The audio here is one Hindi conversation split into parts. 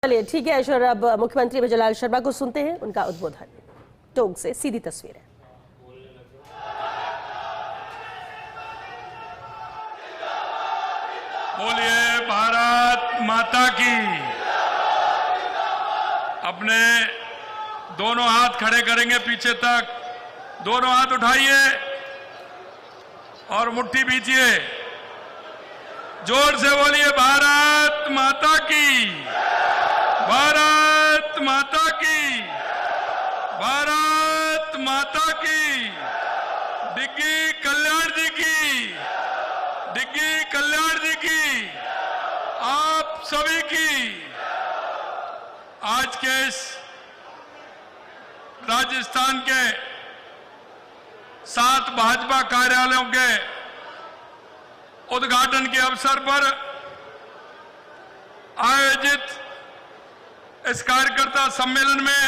चलिए ठीक है ऐश्वर्य, अब मुख्यमंत्री विजयलाल शर्मा को सुनते हैं, उनका उद्बोधन टोंक से सीधी तस्वीर है। बोलिए भारत माता की। अपने दोनों हाथ खड़े करेंगे पीछे तक, दोनों हाथ उठाइए और मुट्ठी बीचिए। जोर से बोलिए भारत माता की, भारत माता की, भारत माता की। डिग्गी कल्याण जी की, डिग्गी कल्याण जी की, आप सभी की। आज के इस राजस्थान के 7 भाजपा कार्यालयों के उद्घाटन के अवसर पर आयोजित इस कार्यकर्ता सम्मेलन में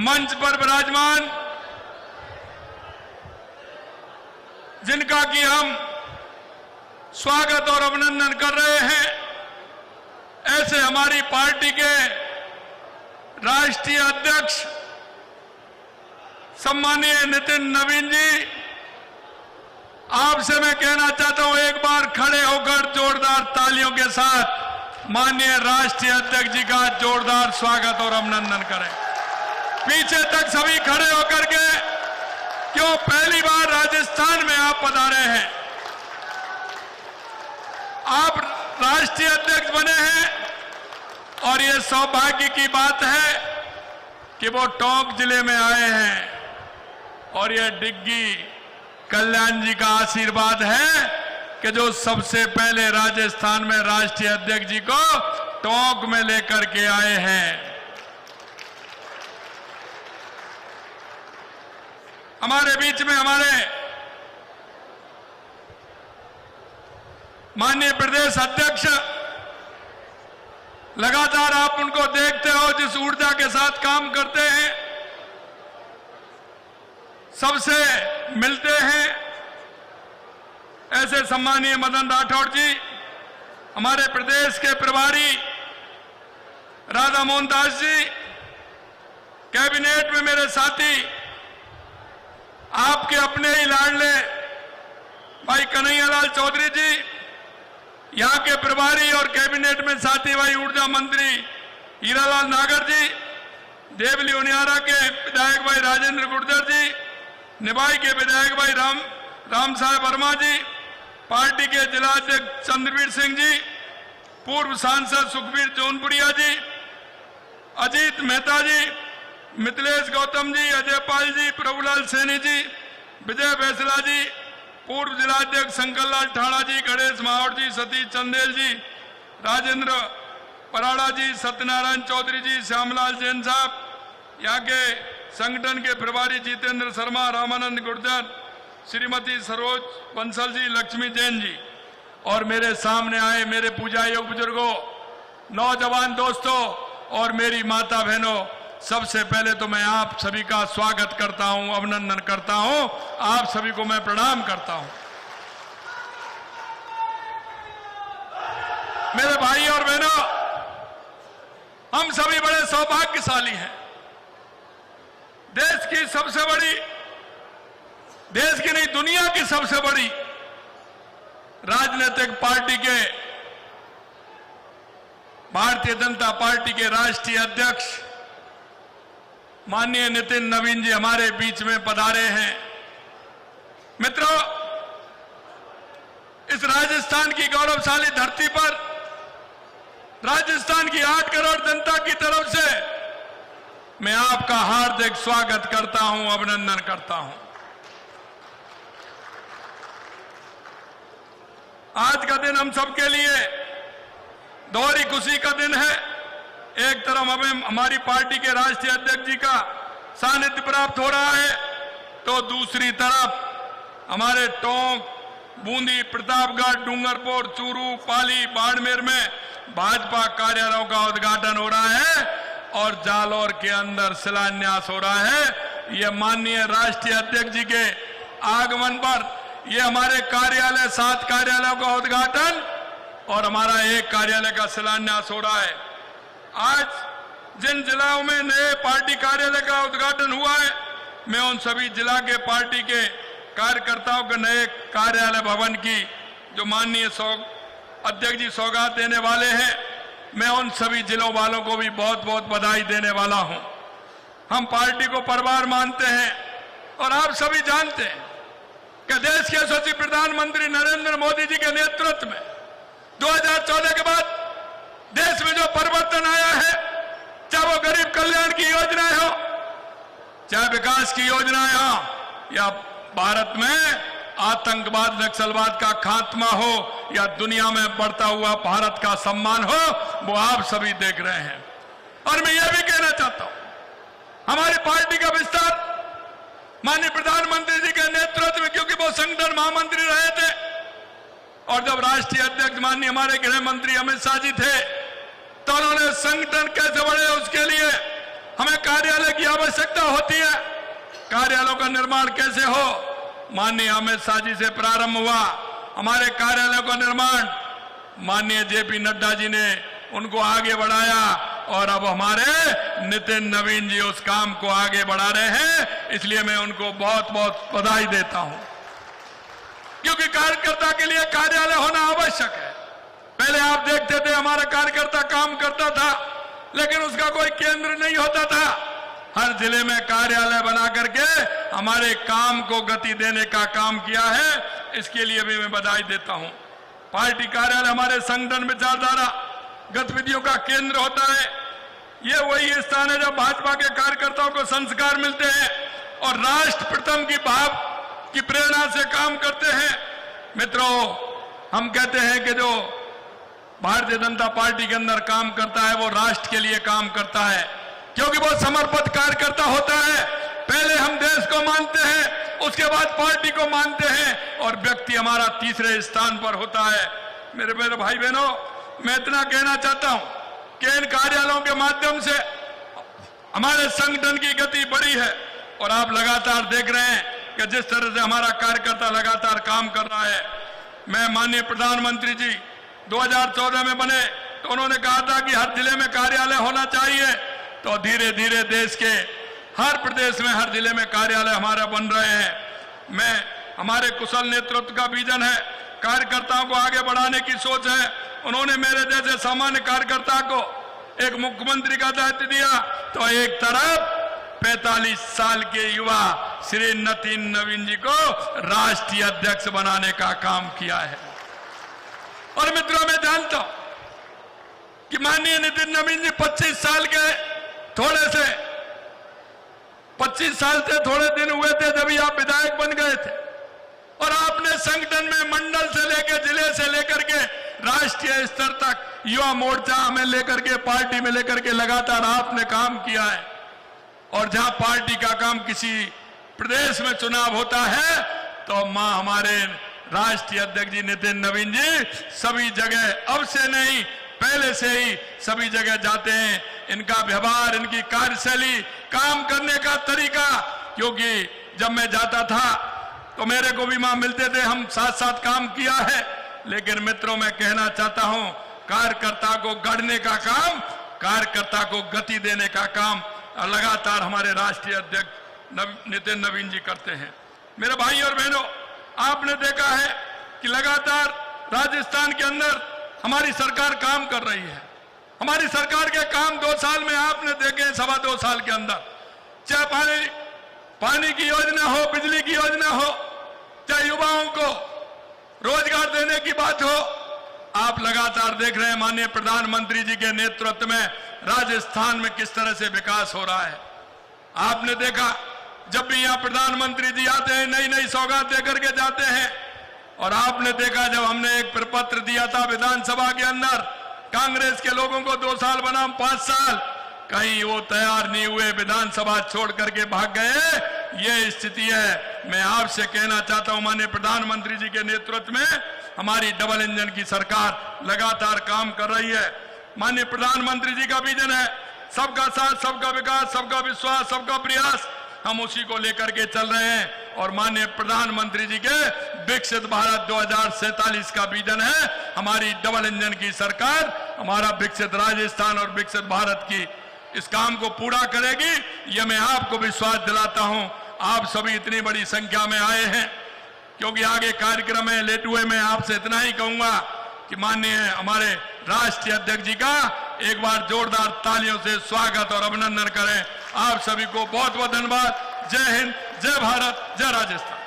मंच पर विराजमान जिनका कि हम स्वागत और अभिनंदन कर रहे हैं, ऐसे हमारी पार्टी के राष्ट्रीय अध्यक्ष सम्मानीय नितिन नवीन जी, आपसे मैं कहना चाहता हूं, एक बार खड़े होकर जोरदार तालियों के साथ माननीय राष्ट्रीय अध्यक्ष जी का जोरदार स्वागत और अभिनंदन करें। पीछे तक सभी खड़े होकर के, क्यों पहली बार राजस्थान में आप पधारे हैं, आप राष्ट्रीय अध्यक्ष बने हैं और ये सौभाग्य की बात है कि वो टोंक जिले में आए हैं और ये डिग्गी कल्याण जी का आशीर्वाद है कि जो सबसे पहले राजस्थान में राष्ट्रीय अध्यक्ष जी को टोंक में लेकर के आए हैं। हमारे बीच में हमारे माननीय प्रदेश अध्यक्ष, लगातार आप उनको देखते हो जिस ऊर्जा के साथ काम करते हैं, सबसे मिलते हैं, ऐसे सम्मानीय मदन राठौड़ जी, हमारे प्रदेश के प्रभारी राधा मोहन दास जी, कैबिनेट में मेरे साथी, आपके अपने ही लाडले भाई कन्हैयालाल चौधरी जी, यहां के प्रभारी और कैबिनेट में साथी भाई ऊर्जा मंत्री हीरालाल नागर जी, देवली उनियारा के विधायक भाई राजेंद्र गुर्जर जी, निभाई के विधायक भाई राम साहब वर्मा जी, पार्टी के जिलाध्यक्ष चंद्रवीर सिंह जी, पूर्व सांसद सुखबीर जौनपुरिया जी, अजीत मेहता जी, मिथिलेश गौतम जी, अजय पाल जी, प्रभुलाल सैनी जी, विजय बैसला जी, पूर्व जिलाध्यक्ष शंकरलाल ठाणा जी, गणेश माहौर जी, सतीश चंदेल जी, राजेंद्र पराड़ा जी, सत्यनारायण चौधरी जी, श्यामलाल जैन साहब, यहाँ के संगठन के प्रभारी जितेंद्र शर्मा, रामानंद गुर्जर, श्रीमती सरोज बंसल जी, लक्ष्मी जैन जी, और मेरे सामने आए मेरे पूजा योग बुजुर्गों, नौजवान दोस्तों और मेरी माता बहनों, सबसे पहले तो मैं आप सभी का स्वागत करता हूं, अभिनंदन करता हूं, आप सभी को मैं प्रणाम करता हूं। मेरे भाई और बहनों, हम सभी बड़े सौभाग्यशाली हैं। देश की सबसे बड़ी, देश की नहीं दुनिया की सबसे बड़ी राजनीतिक पार्टी के, भारतीय जनता पार्टी के राष्ट्रीय अध्यक्ष माननीय नितिन नवीन जी हमारे बीच में पधारे हैं। मित्रों, इस राजस्थान की गौरवशाली धरती पर राजस्थान की 8 करोड़ जनता की तरफ से मैं आपका हार्दिक स्वागत करता हूं, अभिनंदन करता हूं। आज का दिन हम सबके लिए दोहरी खुशी का दिन है। एक तरफ हमें हमारी पार्टी के राष्ट्रीय अध्यक्ष जी का सानिध्य प्राप्त हो रहा है, तो दूसरी तरफ हमारे टोंक, बूंदी, प्रतापगढ़, डूंगरपुर, चूरू, पाली, बाड़मेर में भाजपा कार्यालयों का उद्घाटन हो रहा है और जालौर के अंदर शिलान्यास हो रहा है। ये माननीय राष्ट्रीय अध्यक्ष जी के आगमन पर ये हमारे कार्यालय 7 कार्यालयों का उद्घाटन और हमारा एक कार्यालय का शिलान्यास हो रहा है। आज जिन जिलों में नए पार्टी कार्यालय का उद्घाटन हुआ है, मैं उन सभी जिला के पार्टी के कार्यकर्ताओं के नए कार्यालय भवन की जो माननीय अध्यक्ष जी सौगात देने वाले हैं, मैं उन सभी जिलों वालों को भी बहुत बहुत बधाई देने वाला हूं। हम पार्टी को परिवार मानते हैं और आप सभी जानते हैं कि देश के यशस्वी प्रधानमंत्री नरेंद्र मोदी जी के नेतृत्व में 2014 के बाद देश में जो परिवर्तन आया है, चाहे वो गरीब कल्याण की योजनाएं हो, चाहे विकास की योजनाएं हो, या भारत में आतंकवाद नक्सलवाद का खात्मा हो, या दुनिया में बढ़ता हुआ भारत का सम्मान हो, वो आप सभी देख रहे हैं। और मैं ये भी कहना चाहता हूं, हमारी पार्टी का विस्तार माननीय प्रधानमंत्री जी के नेतृत्व में, क्योंकि वो संगठन महामंत्री रहे थे, और जब राष्ट्रीय अध्यक्ष माननीय हमारे गृह मंत्री अमित शाह जी थे, तो उन्होंने संगठन कैसे बढ़े उसके लिए हमें कार्यालय की आवश्यकता होती है। कार्यालयों का निर्माण कैसे हो, माननीय अमित शाह जी से प्रारंभ हुआ। हमारे कार्यालयों का निर्माण माननीय जेपी नड्डा जी ने उनको आगे बढ़ाया, और अब हमारे नितिन नवीन जी उस काम को आगे बढ़ा रहे हैं। इसलिए मैं उनको बहुत बहुत बधाई देता हूं, क्योंकि कार्यकर्ता के लिए कार्यालय होना आवश्यक है। पहले आप देखते थे हमारा कार्यकर्ता काम करता था, लेकिन उसका कोई केंद्र नहीं होता था। हर जिले में कार्यालय बना करके हमारे काम को गति देने का काम किया है, इसके लिए भी मैं बधाई देता हूं। पार्टी कार्यालय हमारे संगठन विचारधारा गतिविधियों का केंद्र होता है। ये वही स्थान है जब भाजपा के कार्यकर्ताओं को संस्कार मिलते हैं और राष्ट्र प्रथम की भाव की प्रेरणा से काम करते हैं। मित्रों, हम कहते हैं कि जो भारतीय जनता पार्टी के अंदर काम करता है वो राष्ट्र के लिए काम करता है, क्योंकि वो समर्पित कार्यकर्ता होता है। पहले हम देश को मानते हैं, उसके बाद पार्टी को मानते हैं, और व्यक्ति हमारा तीसरे स्थान पर होता है। मेरे भाई बहनों, मैं इतना कहना चाहता हूं कि इन कार्यालयों के माध्यम से हमारे संगठन की गति बढ़ी है, और आप लगातार देख रहे हैं कि जिस तरह से हमारा कार्यकर्ता लगातार काम कर रहा है। मैं माननीय प्रधानमंत्री जी 2014 में बने तो उन्होंने कहा था कि हर जिले में कार्यालय होना चाहिए, तो धीरे धीरे देश के हर प्रदेश में हर जिले में कार्यालय हमारा बन रहे हैं। हमारे कुशल नेतृत्व का विजन है, कार्यकर्ताओं को आगे बढ़ाने की सोच है। उन्होंने मेरे जैसे सामान्य कार्यकर्ता को एक मुख्यमंत्री का दायित्व दिया, तो एक तरफ 45 साल के युवा श्री नितिन नवीन जी को राष्ट्रीय अध्यक्ष बनाने का काम किया है। और मित्रों, मैं जानता हूं कि माननीय नितिन नवीन जी 25 साल के थोड़े से 25 साल से थोड़े दिन हुए थे जब ही आप विधायक बन गए थे, और आपने संगठन में मंडल से लेकर जिले से लेकर के राष्ट्रीय स्तर तक युवा मोर्चा में लेकर के पार्टी में लेकर के लगातार आपने काम किया है। और जहां पार्टी का काम किसी प्रदेश में चुनाव होता है, तो मां हमारे राष्ट्रीय अध्यक्ष जी नितिन नवीन जी सभी जगह, अब से नहीं पहले से ही सभी जगह जाते हैं। इनका व्यवहार, इनकी कार्यशैली, काम करने का तरीका, क्योंकि जब मैं जाता था तो मेरे को भी मां मिलते थे, हम साथ साथ काम किया है। लेकिन मित्रों, मैं कहना चाहता हूं, कार्यकर्ता को गढ़ने का काम, कार्यकर्ता को गति देने का काम लगातार हमारे राष्ट्रीय अध्यक्ष नितिन नवीन जी करते हैं। मेरे भाई और बहनों, आपने देखा है कि लगातार राजस्थान के अंदर हमारी सरकार काम कर रही है। हमारी सरकार के काम 2 साल में आपने देखे, 2.25 साल के अंदर, चाहे पानी की योजना हो, बिजली की योजना हो, चाहे युवाओं को रोजगार देने की बात हो, आप लगातार देख रहे हैं माननीय प्रधानमंत्री जी के नेतृत्व में राजस्थान में किस तरह से विकास हो रहा है। आपने देखा जब भी यहाँ प्रधानमंत्री जी आते हैं, नई नई सौगात देकर के जाते हैं। और आपने देखा जब हमने एक प्रपत्र दिया था विधानसभा के अंदर, कांग्रेस के लोगों को 2 साल बनाम 5 साल, कहीं वो तैयार नहीं हुए, विधानसभा छोड़ करके भाग गए। ये स्थिति है। मैं आपसे कहना चाहता हूं, माननीय प्रधानमंत्री जी के नेतृत्व में हमारी डबल इंजन की सरकार लगातार काम कर रही है। माननीय प्रधानमंत्री जी का विजन है सबका साथ, सबका विकास, सबका विश्वास, सबका प्रयास। हम उसी को लेकर के चल रहे हैं। और माननीय प्रधानमंत्री जी के विकसित भारत 2047 का विजन है हमारी डबल इंजन की सरकार। हमारा विकसित राजस्थान और विकसित भारत की इस काम को पूरा करेगी। यह मैं आपको विश्वास दिलाता हूं। आप सभी इतनी बड़ी संख्या में आए हैं, क्योंकि आगे कार्यक्रम है। लेट हुए मैं आपसे इतना ही कहूंगा कि माननीय हमारे राष्ट्रीय अध्यक्ष जी का एक बार जोरदार तालियों से स्वागत और अभिनंदन करें। आप सभी को बहुत बहुत धन्यवाद। जय हिंद, जय भारत, जय राजस्थान।